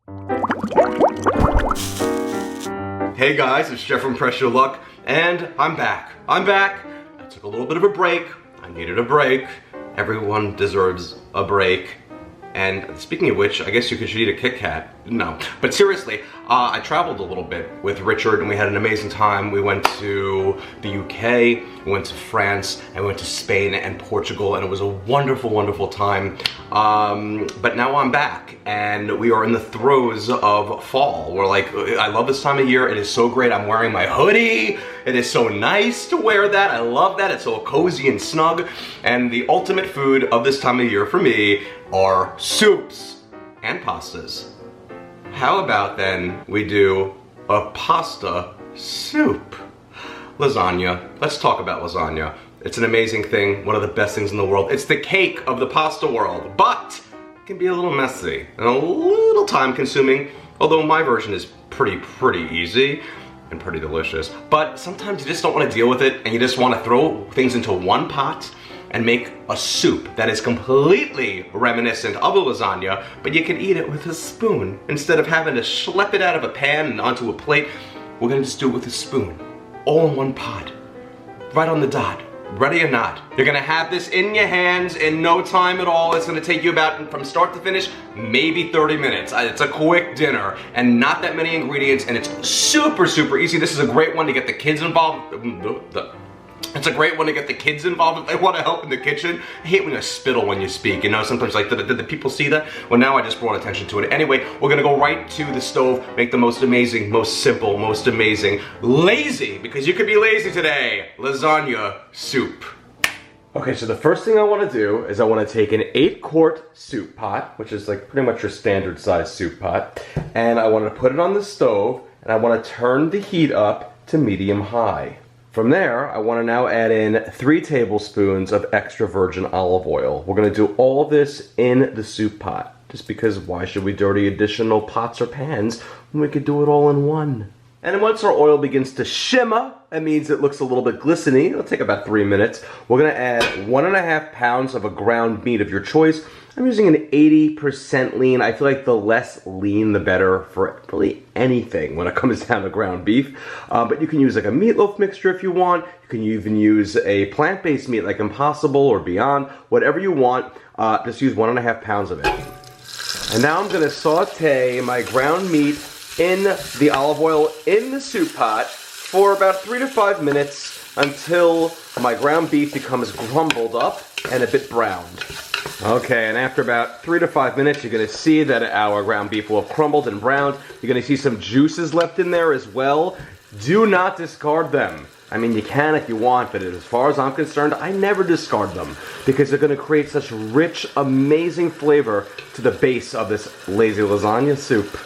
Hey guys, it's Jeff from Press Your Luck, and I'm back. I took a little bit of a break. I needed a break. Everyone deserves a break. And speaking of which, I guess you should eat a Kit Kat. No. But seriously, I traveled a little bit with Richard and we had an amazing time. We went to the UK, we went to France, and we went to Spain and Portugal, and it was a wonderful, wonderful time. But now I'm back and we are in the throes of fall. We're like, I love this time of year. It is so great. I'm wearing my hoodie. It is so nice to wear that. I love that. It's so cozy and snug. And the ultimate food of this time of year for me are soups and pastas. How about then we do a pasta soup? Lasagna. Let's talk about lasagna. It's an amazing thing, one of the best things in the world. It's the cake of the pasta world, but it can be a little messy and a little time consuming, although my version is pretty easy and pretty delicious. But sometimes you just don't want to deal with it and you just want to throw things into one pot and make a soup that is completely reminiscent of a lasagna, but you can eat it with a spoon. Instead of having to schlep it out of a pan and onto a plate, we're gonna just do it with a spoon. All in one pot, right on the dot, ready or not. You're gonna have this in your hands in no time at all. It's gonna take you about, from start to finish, maybe 30 minutes. It's a quick dinner and not that many ingredients, and it's super easy. This is a great one to get the kids involved. It's a great one to get the kids involved if they want to help in the kitchen. I hate when you spittle when you speak, you know, sometimes like, did the people see that? Well, now I just brought attention to it. Anyway, we're gonna go right to the stove, make the most amazing, most simple, most amazing, lazy, because you could be lazy today, lasagna soup. Okay, so the first thing I want to do is I want to take an 8-quart soup pot, which is like pretty much your standard size soup pot, and I want to put it on the stove, and I want to turn the heat up to medium-high. From there, I want to now add in 3 tablespoons of extra virgin olive oil. We're going to do all of this in the soup pot, just because why should we dirty additional pots or pans when we could do it all in one? And then once our oil begins to shimmer, that means it looks a little bit glistening. It'll take about 3 minutes. We're going to add 1.5 pounds of a ground meat of your choice. I'm using an 80% lean. I feel like the less lean, the better for really anything when it comes down to ground beef. But you can use like a meatloaf mixture if you want. You can even use a plant-based meat like Impossible or Beyond. Whatever you want, just use 1.5 pounds of it. And now I'm going to saute my ground meat in the olive oil in the soup pot for about 3 to 5 minutes until my ground beef becomes crumbled up and a bit browned. Okay, and after about 3 to 5 minutes, you're going to see that our ground beef will have crumbled and browned. You're going to see some juices left in there as well. Do not discard them. I mean, you can if you want, but as far as I'm concerned, I never discard them because they're going to create such rich, amazing flavor to the base of this lazy lasagna soup.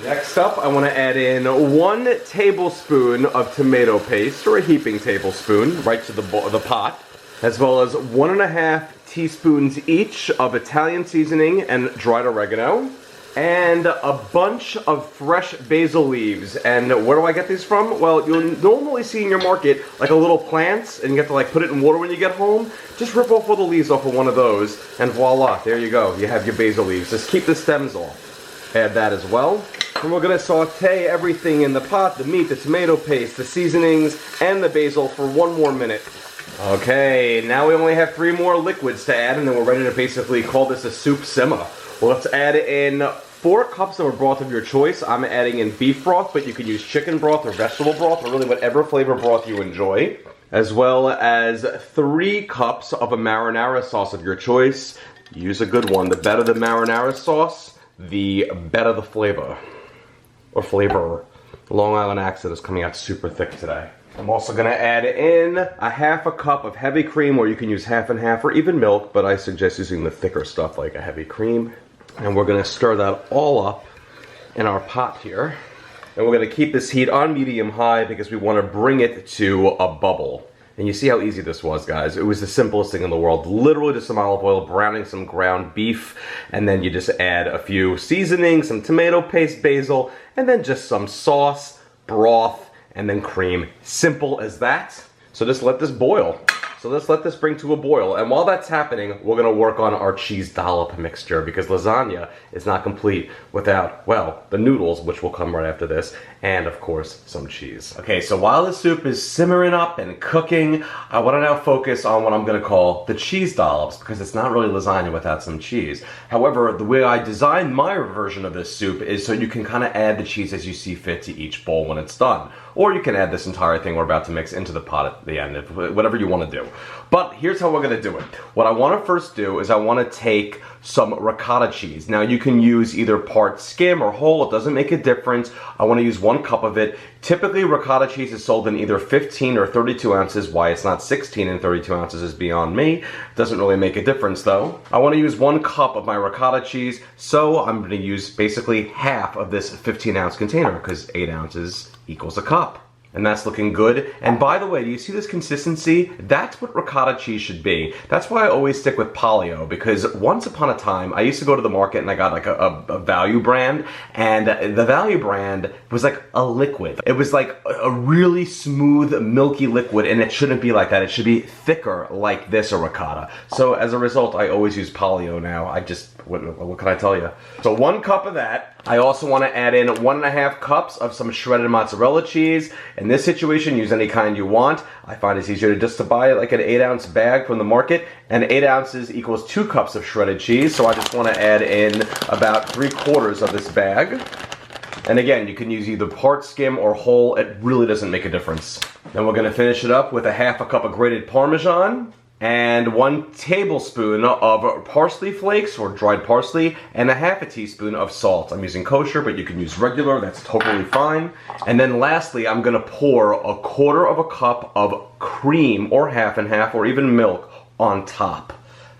Next up, I want to add in 1 tablespoon of tomato paste, or a heaping tablespoon, right to the pot, as well as 1.5 teaspoons each of Italian seasoning and dried oregano, and a bunch of fresh basil leaves. And where do I get these from? Well, you'll normally see in your market like a little plant, and you have to like put it in water when you get home. Just rip off all the leaves off of one of those, and voila, there you go. You have your basil leaves. Just keep the stems off. Add that as well. And we're going to saute everything in the pot, the meat, the tomato paste, the seasonings, and the basil for 1 more minute. Okay, now we only have 3 more liquids to add, and then we're ready to basically call this a soup simmer. Well, let's add in 4 cups of a broth of your choice. I'm adding in beef broth, but you can use chicken broth or vegetable broth, or really whatever flavor broth you enjoy. As well as 3 cups of a marinara sauce of your choice. Use a good one. The better the marinara sauce, the better the flavor. Or flavor. The Long Island accent is coming out super thick today. I'm also going to add in a 1/2 cup of heavy cream, or you can use half and half, or even milk, but I suggest using the thicker stuff like a heavy cream. And we're going to stir that all up in our pot here. And we're going to keep this heat on medium-high because we want to bring it to a bubble. And you see how easy this was, guys. It was the simplest thing in the world. Literally just some olive oil, browning some ground beef, and then you just add a few seasonings, some tomato paste, basil, and then just some sauce, broth, and then cream. Simple as that. So just let this boil. So let's let this bring to a boil. And while that's happening, we're gonna work on our cheese dollop mixture because lasagna is not complete without, well, the noodles, which will come right after this, and of course, some cheese. Okay, so while the soup is simmering up and cooking, I wanna now focus on what I'm gonna call the cheese dollops because it's not really lasagna without some cheese. However, the way I designed my version of this soup is so you can kind of add the cheese as you see fit to each bowl when it's done. Or you can add this entire thing we're about to mix into the pot at the end, whatever you want to do. But here's how we're going to do it. What I want to first do is I want to take some ricotta cheese. Now you can use either part skim or whole, it doesn't make a difference. I want to use 1 cup of it. Typically ricotta cheese is sold in either 15 or 32 ounces. Why it's not 16 and 32 ounces is beyond me. Doesn't really make a difference though. I want to use 1 cup of my ricotta cheese, so I'm going to use basically half of this 15-ounce container because 8 ounces equals a cup. And that's looking good. And by the way, do you see this consistency? That's what ricotta cheese should be. That's why I always stick with Polly-O, because once upon a time, I used to go to the market and I got like a value brand, and the value brand was like a liquid. It was like a really smooth, milky liquid, and it shouldn't be like that. It should be thicker like this or ricotta. So as a result, I always use Polly-O now. What can I tell you? So 1 cup of that. I also want to add in 1.5 cups of some shredded mozzarella cheese. In this situation, use any kind you want. I find it's easier just to buy like an 8-ounce bag from the market, and 8 ounces equals 2 cups of shredded cheese. So I just want to add in about 3/4 of this bag. And again, you can use either part skim or whole. It really doesn't make a difference. Then we're going to finish it up with 1/2 cup of grated Parmesan, and 1 tablespoon of parsley flakes or dried parsley, and 1/2 teaspoon of salt. I'm using kosher, but you can use regular, that's totally fine. And then lastly, I'm gonna pour 1/4 cup of cream, or half and half, or even milk on top.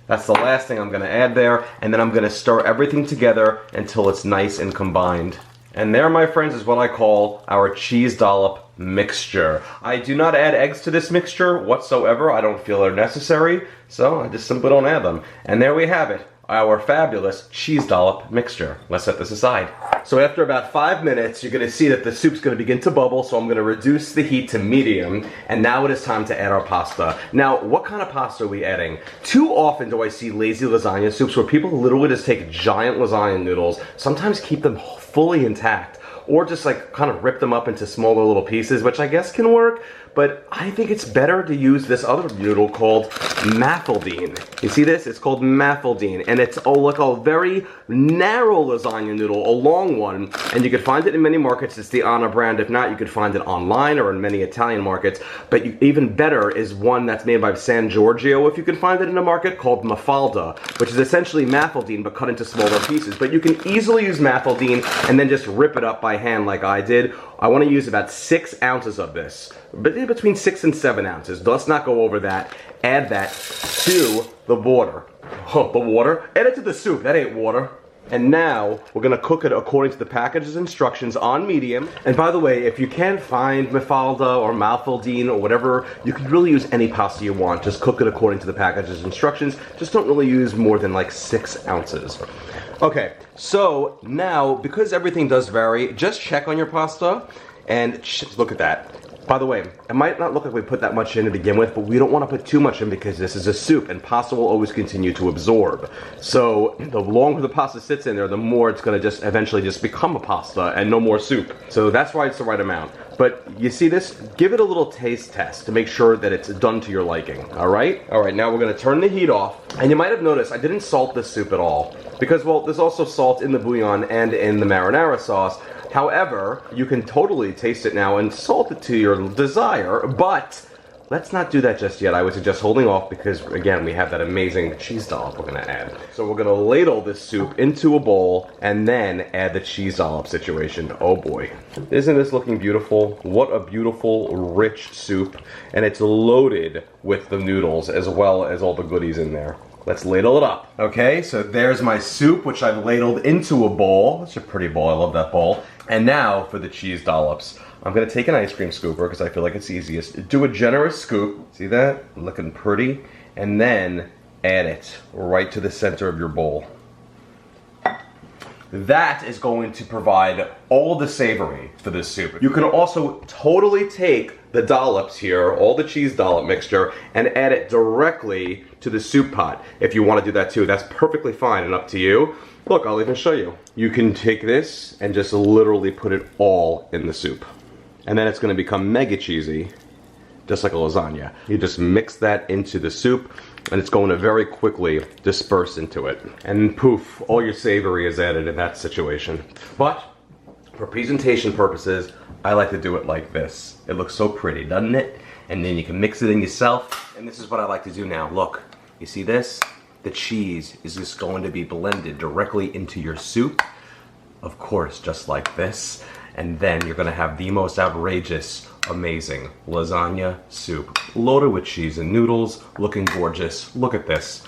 That's the last thing I'm gonna add there, and then I'm gonna stir everything together until it's nice and combined. And there, my friends, is what I call our cheese dollop mixture. I do not add eggs to this mixture whatsoever. I don't feel they're necessary, so I just simply don't add them. And there we have it, our fabulous cheese dollop mixture. Let's set this aside. So after about 5 minutes, you're gonna see that the soup's gonna begin to bubble, so I'm gonna reduce the heat to medium, and now it is time to add our pasta. Now, what kind of pasta are we adding? Too often do I see lazy lasagna soups where people literally just take giant lasagna noodles, sometimes keep them fully intact, or just like kind of rip them up into smaller little pieces, which I guess can work, but I think it's better to use this other noodle called Mafaldine. You see this? It's called Mafaldine, and it's like a very narrow lasagna noodle, a long one, and you can find it in many markets. It's the Anna brand. If not, you could find it online or in many Italian markets, but even better is one that's made by San Giorgio, if you can find it in a market, called Mafalda, which is essentially Mafaldine but cut into smaller pieces. But you can easily use Mafaldine and then just rip it up by hand like I did. I want to use about 6 ounces of this, but between 6 and 7 ounces. Let's not go over that. Add that to the water. Oh, the water? Add it to the soup. That ain't water. And now, we're going to cook it according to the package's instructions on medium. And by the way, if you can't find Mafalda or Mafaldine or whatever, you can really use any pasta you want. Just cook it according to the package's instructions. Just don't really use more than like 6 ounces. Okay, so now, because everything does vary, just check on your pasta and look at that. By the way, it might not look like we put that much in to begin with, but we don't want to put too much in because this is a soup and pasta will always continue to absorb. So the longer the pasta sits in there, the more it's going to just eventually just become a pasta and no more soup. So that's why it's the right amount. But you see this? Give it a little taste test to make sure that it's done to your liking, alright? Alright, now we're going to turn the heat off. And you might have noticed I didn't salt this soup at all. Because, well, there's also salt in the bouillon and in the marinara sauce. However, you can totally taste it now and salt it to your desire, but let's not do that just yet. I would suggest holding off because, again, we have that amazing cheese dollop we're going to add. So we're going to ladle this soup into a bowl and then add the cheese dollop situation. Oh boy. Isn't this looking beautiful? What a beautiful, rich soup. And it's loaded with the noodles as well as all the goodies in there. Let's ladle it up. Okay, so there's my soup, which I've ladled into a bowl. It's a pretty bowl, I love that bowl. And now for the cheese dollops. I'm gonna take an ice cream scooper because I feel like it's easiest. Do a generous scoop, see that? Looking pretty. And then add it right to the center of your bowl. That is going to provide all the savory for this soup. You can also totally take the dollops here, all the cheese dollop mixture, and add it directly to the soup pot. If you want to do that too, that's perfectly fine and up to you. Look, I'll even show you. You can take this and just literally put it all in the soup. And then it's going to become mega cheesy, just like a lasagna. You just mix that into the soup, and it's going to very quickly disperse into it. And poof, all your savory is added in that situation. But for presentation purposes, I like to do it like this. It looks so pretty, doesn't it? And then you can mix it in yourself. And this is what I like to do now. Look, you see this? The cheese is just going to be blended directly into your soup. Of course, just like this. And then you're gonna have the most outrageous, amazing lasagna soup. Loaded with cheese and noodles, looking gorgeous. Look at this.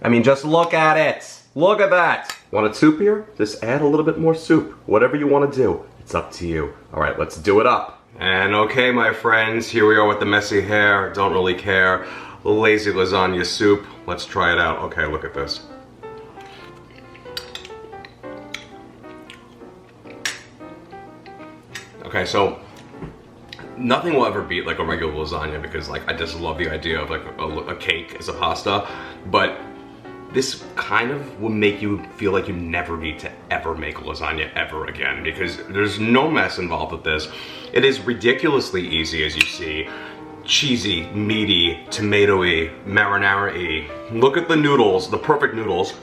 I mean, just look at it. Look at that. Want a soupier? Just add a little bit more soup. Whatever you wanna do, it's up to you. All right, let's do it up. And okay, my friends, here we are with the messy hair. Don't really care. Lazy lasagna soup. Let's try it out. Okay, look at this. Okay, so nothing will ever beat like a regular lasagna because like I just love the idea of like a cake as a pasta, but this kind of will make you feel like you never need to ever make lasagna ever again because there's no mess involved with this. It is ridiculously easy, as you see. Cheesy, meaty, tomato-y, marinara-y. Look at the noodles, the perfect noodles.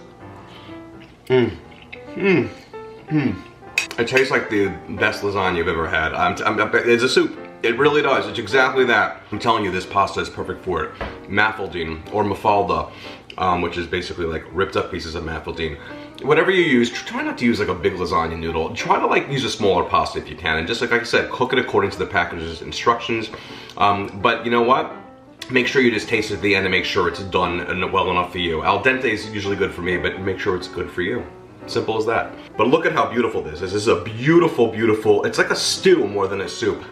It tastes like the best lasagna you've ever had. It's a soup. It really does. It's exactly that. I'm telling you, this pasta is perfect for it. Mafaldine or mafalda, which is basically like ripped up pieces of mafaldine. Whatever you use, try not to use like a big lasagna noodle. Try to like use a smaller pasta if you can. And just like I said, cook it according to the package's instructions. But you know what? Make sure you just taste it at the end and make sure it's done and well enough for you. Al dente is usually good for me, but make sure it's good for you. Simple as that. But look at how beautiful this is. This is a beautiful, beautiful, it's like a stew more than a soup.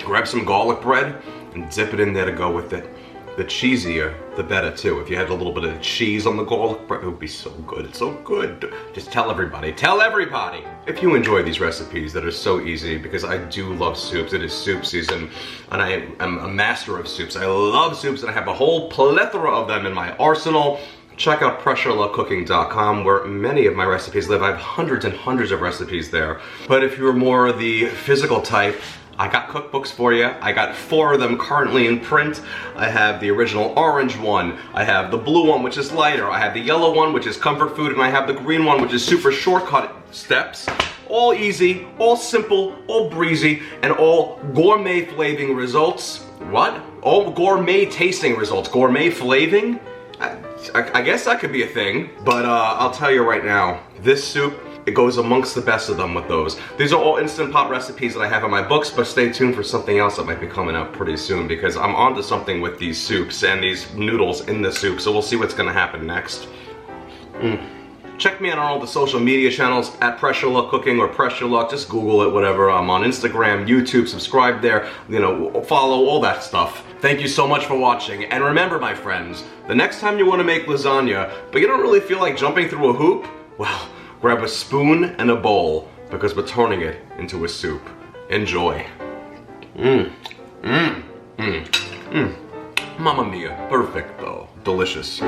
Grab some garlic bread and dip it in there to go with it. The cheesier, the better too. If you had a little bit of cheese on the garlic bread, it would be so good. It's so good. Just tell everybody. Tell everybody! If you enjoy these recipes that are so easy, because I do love soups. It is soup season, and I am a master of soups. I love soups, and I have a whole plethora of them in my arsenal. Check out PressureLoveCooking.com, where many of my recipes live. I have hundreds and hundreds of recipes there. But if you're more the physical type, I got cookbooks for you. I got 4 of them currently in print. I have the original orange one. I have the blue one, which is lighter. I have the yellow one, which is comfort food. And I have the green one, which is super shortcut steps. All easy, all simple, all breezy, and all gourmet flavoring results. What? All gourmet tasting results. Gourmet flavoring? I guess that could be a thing. But I'll tell you right now, this soup, it goes amongst the best of them with those. These are all Instant Pot recipes that I have in my books, but stay tuned for something else that might be coming out pretty soon because I'm onto something with these soups and these noodles in the soup, so we'll see what's gonna happen next. Check me out on all the social media channels at Pressure Luck Cooking or Pressure Luck. Just Google it, whatever. I'm on Instagram, YouTube, subscribe there, you know, follow all that stuff. Thank you so much for watching. And remember, my friends, the next time you want to make lasagna, but you don't really feel like jumping through a hoop, well, grab a spoon and a bowl because we're turning it into a soup. Enjoy. Mamma mia, perfecto, delicious.